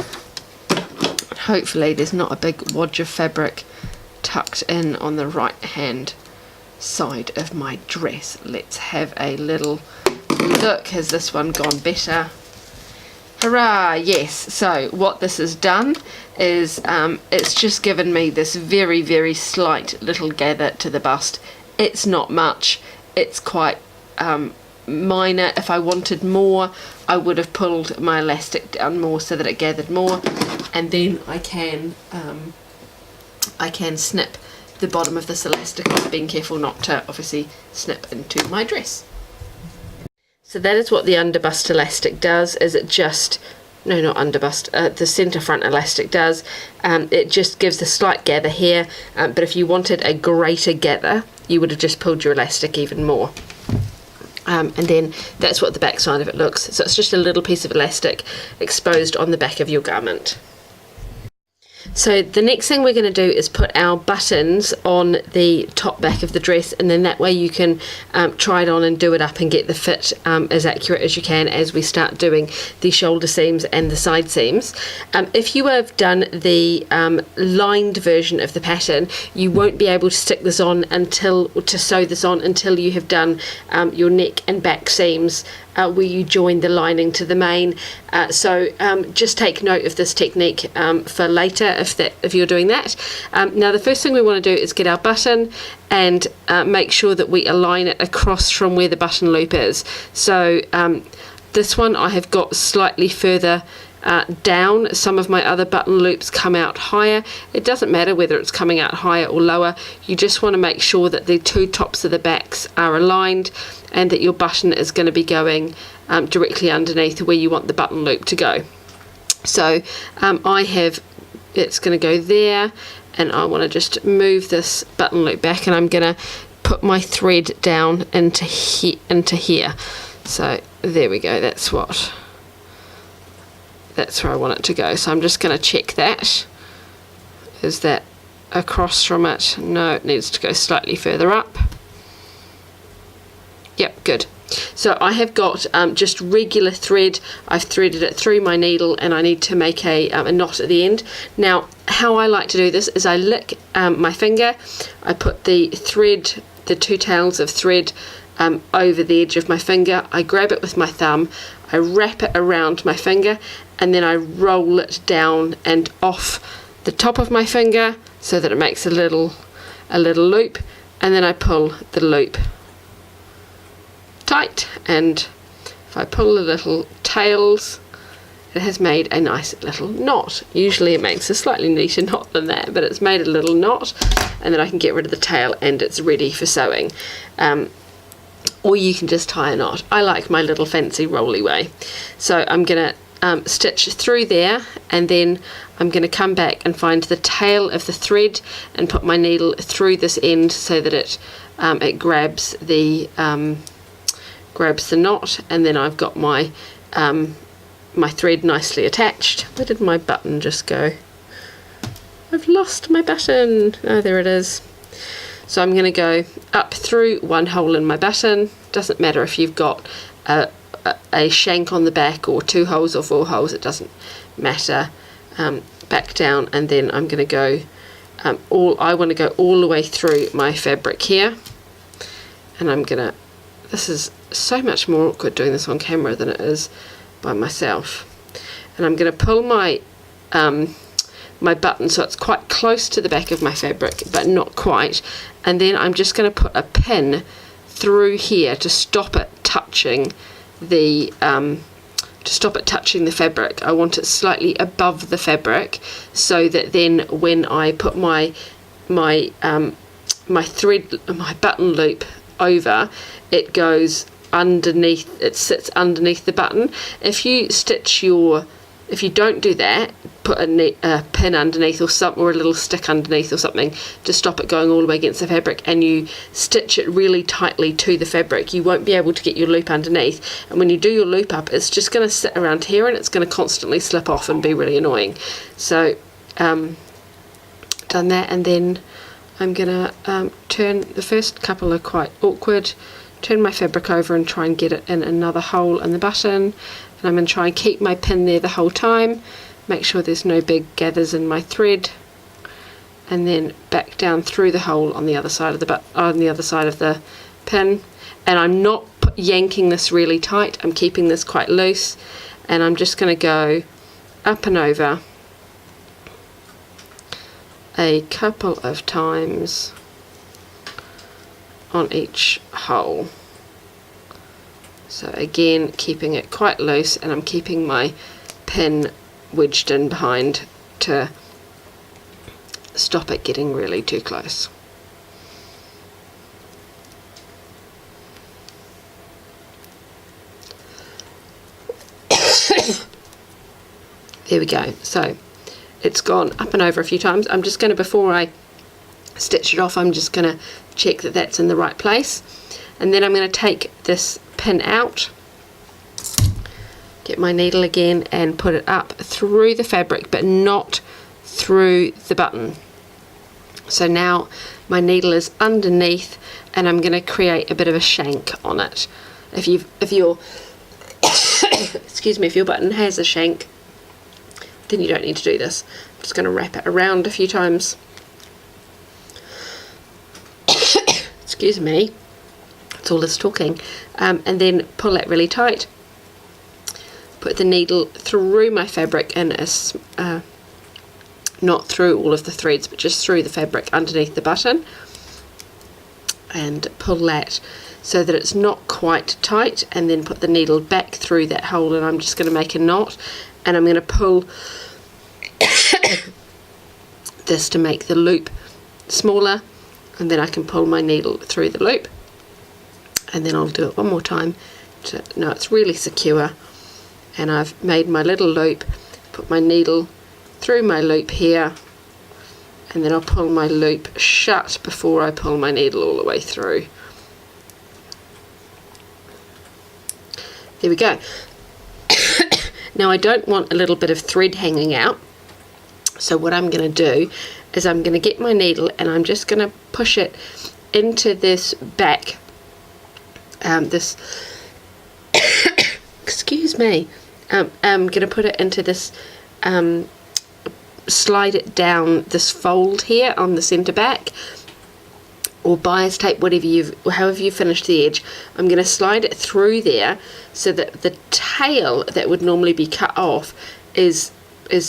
Hopefully there's not a big wodge of fabric tucked in on the right hand side of my dress. Let's have a little look. Has this one gone better? Hurrah, yes. So what this has done is it's just given me this very, very slight little gather to the bust. It's not much, it's quite minor. If I wanted more, I would have pulled my elastic down more so that it gathered more, and then I can snip the bottom of this elastic off, being careful not to obviously snip into my dress. So that is what the underbust elastic does, is it just, no, not underbust, the centre front elastic does. It just gives a slight gather here, but if you wanted a greater gather, you would have just pulled your elastic even more. And then that's what the back side of it looks. So it's just a little piece of elastic exposed on the back of your garment. So the next thing we're going to do is put our buttons on the top back of the dress, and then that way you can try it on and do it up and get the fit as accurate as you can as we start doing the shoulder seams and the side seams. If you have done the lined version of the pattern, you won't be able to stick this on until you have done your neck and back seams where you join the lining to the main. So just take note of this technique for later if you're doing that. Now the first thing we want to do is get our button and make sure that we align it across from where the button loop is. So this one I have got slightly further down. Some of my other button loops come out higher. It doesn't matter whether it's coming out higher or lower, you just want to make sure that the two tops of the backs are aligned and that your button is going to be going directly underneath where you want the button loop to go. So it's going to go there, and I want to just move this button loop back, and I'm going to put my thread down into here. So there we go, that's where I want it to go. So I'm just going to check that. Is that across from it? No, it needs to go slightly further up. Yep, good. So I have got just regular thread. I've threaded it through my needle, and I need to make a knot at the end. Now, how I like to do this is I lick my finger, I put the thread, the two tails of thread over the edge of my finger, I grab it with my thumb, I wrap it around my finger, and then I roll it down and off the top of my finger so that it makes a little loop, and then I pull the loop tight, and if I pull the little tails, it has made a nice little knot. Usually it makes a slightly neater knot than that, but it's made a little knot, and then I can get rid of the tail and it's ready for sewing. Or you can just tie a knot. I like my little fancy rolly way. So I'm going to stitch through there, and then I'm going to come back and find the tail of the thread and put my needle through this end so that it grabs the knot, and then I've got my my thread nicely attached. Where did my button just go? I've lost my button. Oh, there it is. So I'm going to go up through one hole in my button. Doesn't matter if you've got a shank on the back or 2 holes or 4 holes, it doesn't matter. Back down, and then I'm going to go I want to go all the way through my fabric here, and I'm gonna, this is so much more awkward doing this on camera than it is by myself, and I'm going to pull my my button so it's quite close to the back of my fabric but not quite, and then I'm just going to put a pin through here to stop it touching the fabric. I want it slightly above the fabric so that then when I put my thread, my button loop over, it goes underneath, it sits underneath the button. If you don't do that, put a pin underneath or something, or a little stick underneath or something to stop it going all the way against the fabric, and you stitch it really tightly to the fabric, you won't be able to get your loop underneath, and when you do your loop up, it's just going to sit around here and it's going to constantly slip off and be really annoying. So done that, and then I'm going to turn, the first couple are quite awkward, turn my fabric over and try and get it in another hole in the button, and I'm going to try and keep my pin there the whole time, make sure there's no big gathers in my thread, and then back down through the hole on the other side of the pin. And I'm not yanking this really tight, I'm keeping this quite loose, and I'm just going to go up and over a couple of times on each hole. So again, keeping it quite loose, and I'm keeping my pin wedged in behind to stop it getting really too close. There we go. So it's gone up and over a few times. I'm just going to, before I stitch it off, I'm just going to check that that's in the right place, and then I'm going to take this pin out, get my needle again and put it up through the fabric but not through the button. So now my needle is underneath, and I'm going to create a bit of a shank on it. If your excuse me, if your button has a shank, then you don't need to do this. I'm just going to wrap it around a few times. Excuse me, it's all this talking, and then pull that really tight, put the needle through my fabric in not through all of the threads but just through the fabric underneath the button, and pull that so that it's not quite tight, and then put the needle back through that hole, and I'm just going to make a knot, and I'm going to pull this to make the loop smaller, and then I can pull my needle through the loop, and then I'll do it one more time to know it's really secure. And I've made my little loop, put my needle through my loop here, and then I'll pull my loop shut before I pull my needle all the way through. There we go. Now I don't want a little bit of thread hanging out, so what I'm going to do is I'm going to get my needle and I'm just going to push it into this back, excuse me, I'm going to put it into this, slide it down this fold here on the centre back, or bias tape, however you finish the edge. I'm going to slide it through there so that the tail that would normally be cut off is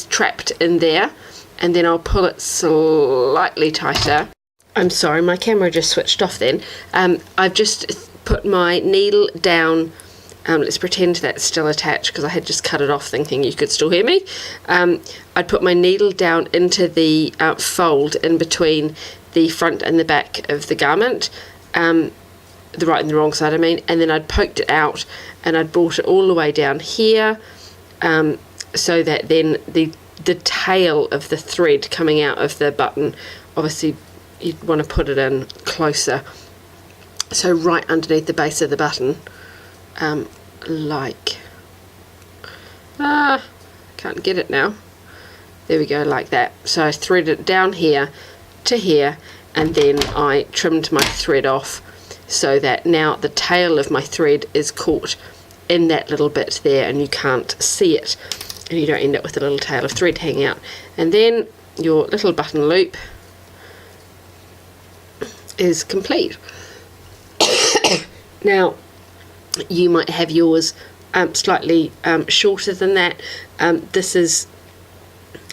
trapped in there, and then I'll pull it slightly tighter. I'm sorry, my camera just switched off then. I've just put my needle down. Let's pretend that's still attached because I had just cut it off thinking you could still hear me. I'd put my needle down into the fold in between the front and the back of the garment, the right and the wrong side I mean, and then I'd poked it out and I'd brought it all the way down here, so that then the tail of the thread coming out of the button, obviously you'd want to put it in closer, so right underneath the base of the button, like can't get it now, there we go, like that. So I thread it down here to here, and then I trimmed my thread off so that now the tail of my thread is caught in that little bit there and you can't see it, and you don't end up with a little tail of thread hanging out. And then your little button loop is complete. Now you might have yours slightly shorter than that. This is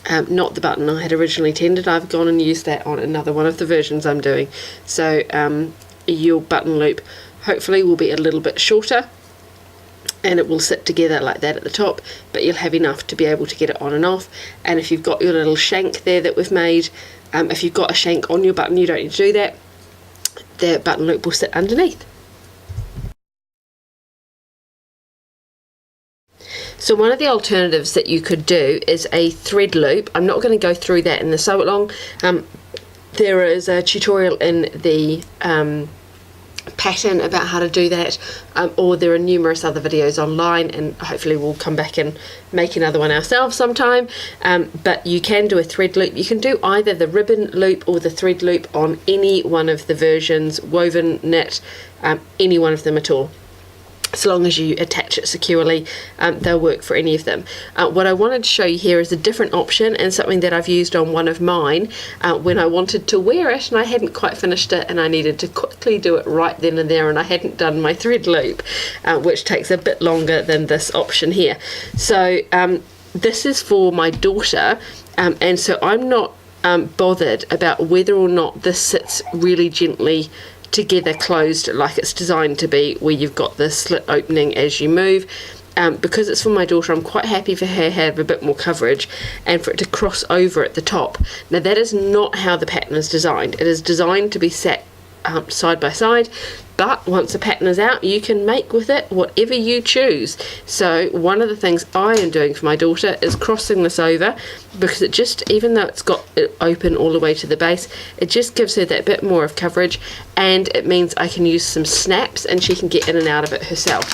not the button I had originally intended. I've gone and used that on another one of the versions I'm doing. So your button loop hopefully will be a little bit shorter, and it will sit together like that at the top, but you'll have enough to be able to get it on and off. And if you've got your little shank there that we've made, if you've got a shank on your button, you don't need to do that. The button loop will sit underneath. So one of the alternatives that you could do is a thread loop. I'm not going to go through that in the sew along. There is a tutorial in the pattern about how to do that, or there are numerous other videos online, and hopefully we'll come back and make another one ourselves sometime. But you can do a thread loop. You can do either the ribbon loop or the thread loop on any one of the versions, woven, knit, any one of them at all. As long as you attach it securely, they'll work for any of them. What I wanted to show you here is a different option, and something that I've used on one of mine when I wanted to wear it and I hadn't quite finished it and I needed to quickly do it right then and there, and I hadn't done my thread loop, which takes a bit longer than this option here. So this is for my daughter, and so I'm not bothered about whether or not this sits really gently together closed like it's designed to be, where you've got the slit opening as you move. Because it's for my daughter, I'm quite happy for her to have a bit more coverage and for it to cross over at the top. Now that is not how the pattern is designed. It is designed to be set side by side, but once the pattern is out, you can make with it whatever you choose. So one of the things I am doing for my daughter is crossing this over, because it just, even though it's got it open all the way to the base, it just gives her that bit more of coverage, and it means I can use some snaps and she can get in and out of it herself.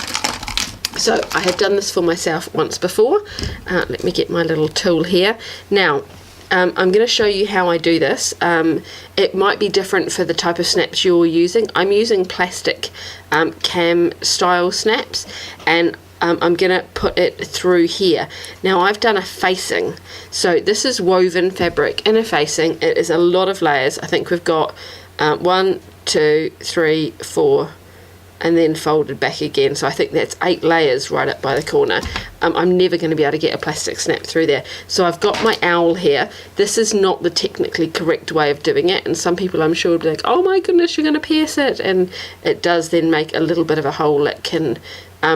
So I have done this for myself once before. Let me get my little tool here. Now I'm going to show you how I do this. It might be different for the type of snaps you're using. I'm using plastic cam style snaps, and I'm going to put it through here. Now I've done a facing, so this is woven fabric in a facing. It is a lot of layers. I think we've got 1, 2, 3, 4, and then folded back again, so I think that's 8 layers right up by the corner. I'm never going to be able to get a plastic snap through there. So I've got my owl here. This is not the technically correct way of doing it, and some people I'm sure will be like, oh my goodness, you're going to pierce it, and it does then make a little bit of a hole that can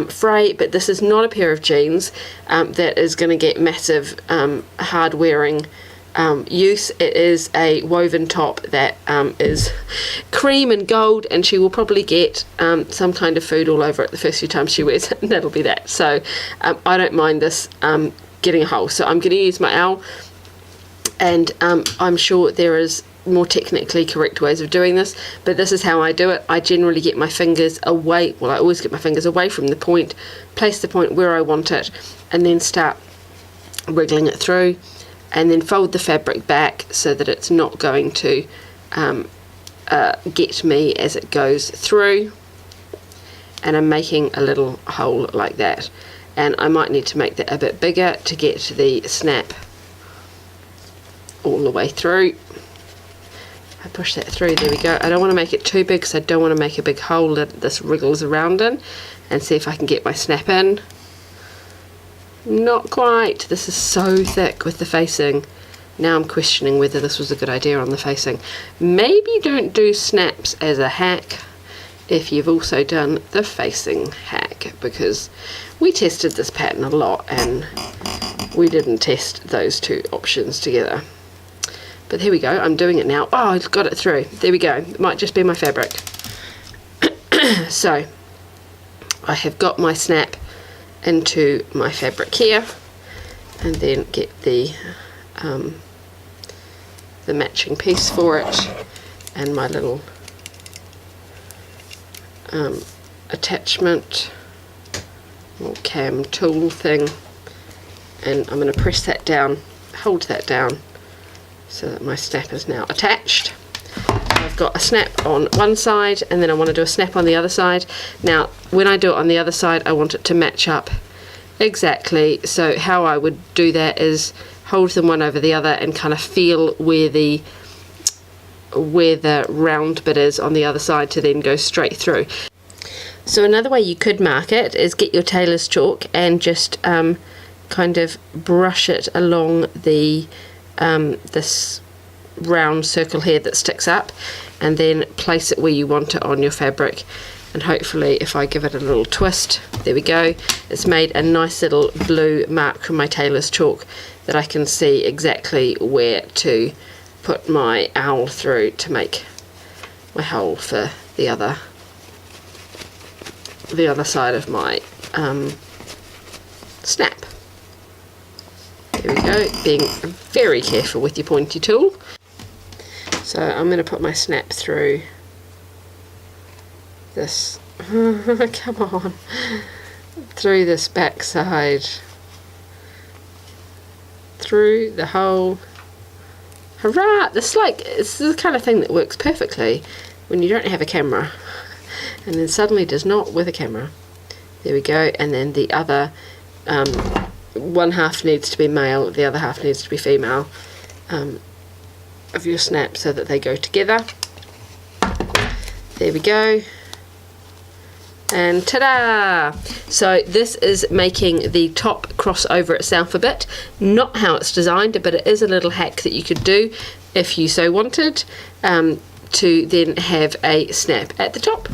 fray. But this is not a pair of jeans that is going to get massive hard wearing use. It is a woven top that is cream and gold, and she will probably get some kind of food all over it the first few times she wears it, and that'll be that. So I don't mind this getting a hole. So I'm going to use my owl, and I'm sure there is more technically correct ways of doing this, but this is how I do it. I generally get my fingers away, well I always get my fingers away from the point, place the point where I want it, and then start wriggling it through, and then fold the fabric back so that it's not going to get me as it goes through. And I'm making a little hole like that, and I might need to make that a bit bigger to get the snap all the way through. push that through, there we go. I don't want to make it too big because I don't want to make a big hole that this wriggles around in, and see if I can get my snap in. Not quite. This is so thick with the facing. Now I'm questioning whether this was a good idea on the facing. Maybe don't do snaps as a hack if you've also done the facing hack, because we tested this pattern a lot and we didn't test those two options together. But here we go, I'm doing it now. Oh, I've got it through. There we go. It might just be my fabric. So I have got my snap into my fabric here, and then get the matching piece for it, and my little attachment or cam tool thing, and I'm going to press that down, hold that down, so that my snap is now attached. I've got a snap on one side, and then I want to do a snap on the other side. Now when I do it on the other side, I want it to match up exactly. So how I would do that is hold them one over the other and kind of feel where the round bit is on the other side to then go straight through. So another way you could mark it is get your tailor's chalk and just kind of brush it along the this round circle here that sticks up, and then place it where you want it on your fabric. And hopefully if I give it a little twist, there we go, it's made a nice little blue mark from my tailor's chalk that I can see exactly where to put my owl through to make my hole for the other side of my snap. There we go, being very careful with your pointy tool. So I'm going to put my snap through this, come on, through this back side, through the hole. Hurrah! It's the kind of thing that works perfectly when you don't have a camera, and then suddenly does not with a camera. There we go, and then the other, one half needs to be male, the other half needs to be female of your snap, so that they go together. There we go. And ta-da! So this is making the top cross over itself a bit. Not how it's designed, but it is a little hack that you could do if you so wanted, to then have a snap at the top.